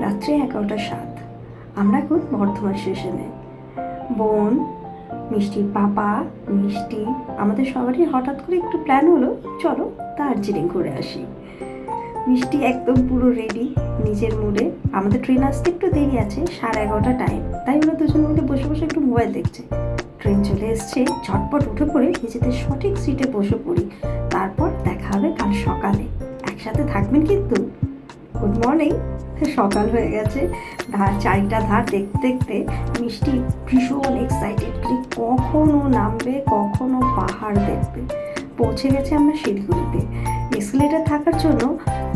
রাত্রি 11:07। আমরা এখন বর্ধমান স্টেশনে। বোন, মিষ্টির পাপা, মিষ্টি, আমাদের সবারই হঠাৎ করে একটু প্ল্যান হলো, চলো দার্জিলিং ঘুরে আসি। মিষ্টি একদম পুরো রেডি নিজের মুডে। আমাদের ট্রেন আসতে একটু দেরি আছে, 11:30 টাইম। তাই ওরা দুজন মিলে বসে বসে একটু মোবাইল দেখছে। ট্রেন চলে এসছে, ঝটপট উঠে পড়ে নিজেদের সঠিক সিটে বসে পড়ি। তারপর দেখা হবে কাল সকালে। একসাথে থাকবেন কিন্তু। Good morning. সকাল হয়ে গেছে। চারিটা ধার দেখতে দেখতে মিষ্টি ভীষণ এক্সাইটেড, কখনো নামবে, কখনো পাহাড় দেখবে। পৌঁছে গেছে আমরা শিলিগুড়িতে। এসকেলেটার থাকার জন্য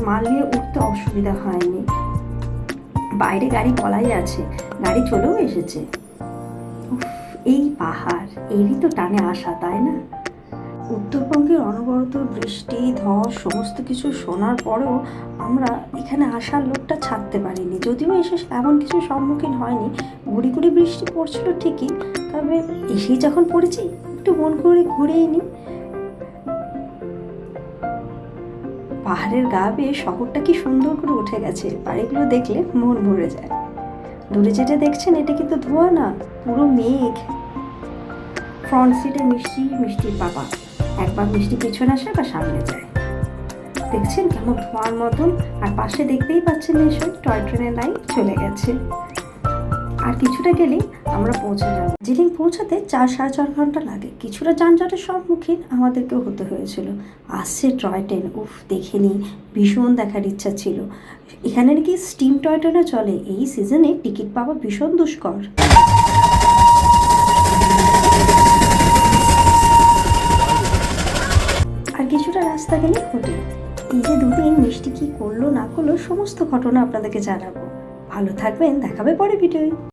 মাল নিয়ে উঠতে অসুবিধা হয়নি। বাইরে গাড়ি বলাই আছে, গাড়ি চলেও এসেছে। এই পাহাড়, এরই তো টানে আসা, তাই না? উত্তরবঙ্গের অনবরত বৃষ্টি, ধস সমস্ত কিছু শোনার পরেও আমরা এখানে আসার লোকটা ছাড়তে পারিনি। যদিও এসে এমন কিছু সম্মুখীন হয়নি, গুড়ি গুড়ি বৃষ্টি পড়ছিল ঠিকই, তবে এসেই যখন পড়েছি একটু মন করে ঘুরেই নিই। পাহাড়ের গা বেয়ে শহরটা কি সুন্দর করে উঠে গেছে, বাড়িগুলো দেখলে মন ভরে যায়। দূরে যেটা দেখছেন এটা কিন্তু ধোঁয়া না, পুরো মেঘ। ফ্রন্ট সিটে মিষ্টি, মিষ্টির বাবা। একবার মিষ্টি পিছনে আসে বা সামনে যায়। দেখছেন কেমন ধোঁয়ার মতন। আর পাশে দেখতেই পাচ্ছেন নিশ্চয়ই টয় ট্রেনের লাইন চলে গেছে। আর কিছুটা গেলেই আমরা পৌঁছে যাব। দার্জিলিং পৌঁছাতে 4-4.5 ঘন্টা লাগে। কিছুটা যানজটের সম্মুখীন আমাদেরকেও হতে হয়েছিল। আসছে টয় ট্রেন, উফ দেখে নিই, ভীষণ দেখার ইচ্ছা ছিল। এখানে নাকি স্টিম টয় ট্রেনও চলে। এই সিজনে টিকিট পাওয়া ভীষণ দুষ্কর। আর কিছুটা রাস্তা গেলে হোটেল। এই যে দুদিন মিষ্টি কি করলো না করলো সমস্ত ঘটনা আপনাদেরকে জানাবো। ভালো থাকবেন, দেখাবে পরে ভিডিওয়।